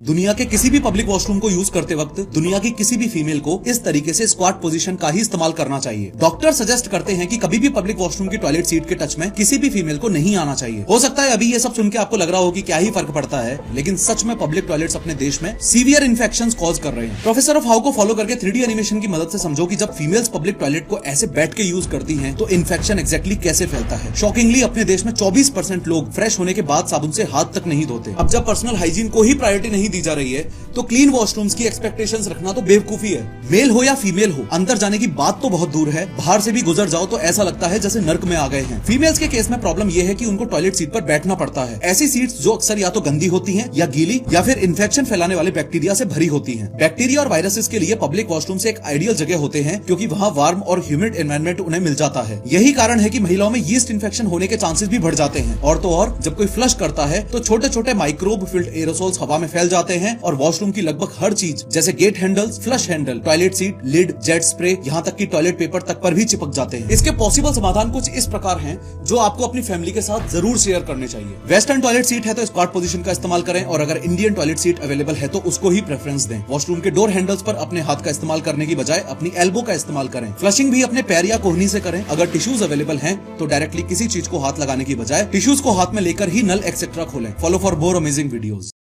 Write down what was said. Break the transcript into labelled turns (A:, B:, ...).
A: दुनिया के किसी भी पब्लिक वॉशरूम को यूज करते वक्त दुनिया की किसी भी फीमेल को इस तरीके से स्क्वाट पोजीशन का ही इस्तेमाल करना चाहिए। डॉक्टर सजेस्ट करते हैं कि कभी भी पब्लिक वॉशरूम की टॉयलेट सीट के टच में किसी भी फीमेल को नहीं आना चाहिए। हो सकता है अभी ये सब सुन के आपको लग रहा हो कि क्या ही फर्क पड़ता है, लेकिन सच में पब्लिक टॉयलेट्स अपने देश में सीवियर इन्फेक्शंस कॉज कर रहे हैं। प्रोफेसर ऑफ हाउ को फॉलो करके 3D एनिमेशन की मदद से समझो कि जब फीमेल्स पब्लिक टॉयलेट को ऐसे बैठ के यूज करती हैं तो इन्फेक्शन एग्जैक्टली कैसे फैलता है। शॉकिंगली अपने देश में 24% लोग फ्रेश होने के बाद साबुन से हाथ तक नहीं धोते। अब जब पर्सनल हाइजीन को ही प्रायोरिटी नहीं दी जा रही है तो क्लीन वॉशरूम्स की एक्सपेक्टेशंस रखना तो बेवकूफी है। मेल हो या फीमेल हो, अंदर जाने की बात तो बहुत दूर है, बाहर से भी गुजर जाओ तो ऐसा लगता है जैसे नर्क में आ गए हैं। फीमेल्स के केस में प्रॉब्लम यह है कि उनको टॉयलेट सीट पर बैठना पड़ता है। ऐसी सीट्स जो अक्सर या तो गंदी होती हैं या गीली या फिर इन्फेक्शन फैलाने वाले बैक्टीरिया से भरी होती हैं। बैक्टीरिया और वायरसेस के लिए पब्लिक वॉशरूम से एक आइडियल जगह होते हैं क्योंकि वहाँ वार्म और ह्यूमिड एनवायरनमेंट उन्हें मिल जाता है। यही कारण है कि महिलाओं में यीस्ट इन्फेक्शन होने के चांसेस भी बढ़ जाते हैं। और तो और जब कोई फ्लश करता है तो छोटे छोटे माइक्रोब फिल्ड एरोसोल्स हवा में फैल जाते हैं और वॉशरूम की लगभग हर चीज जैसे gate handles, flush handle, toilet seat, lid, jet spray, यहाँ तक कि टॉयलेट पेपर तक पर भी चिपक जाते हैं। इसके पॉसिबल समाधान कुछ इस प्रकार हैं जो आपको अपनी फैमिली के साथ जरूर शेयर करने चाहिए। वेस्टर्न टॉयलेट सीट है तो स्क्वाट पोजीशन का इस्तेमाल करें और अगर इंडियन टॉयलेट सीट अवेलेबल है तो उसको ही प्रेफरेंस दें। वॉशरूम के डोर हैंडल्स पर अपने हाथ का इस्तेमाल करने की बजाय अपनी एल्बो का इस्तेमाल करें। फ्लशिंग भी अपने पैर या कोहनी से करें। अगर टिश्यूज अवेलेबल हैं तो डायरेक्टली किसी चीज को हाथ लगाने की बजाय टिश्यूज को हाथ में लेकर ही नल एक्सेट्रा खोलें। Follow for more amazing videos.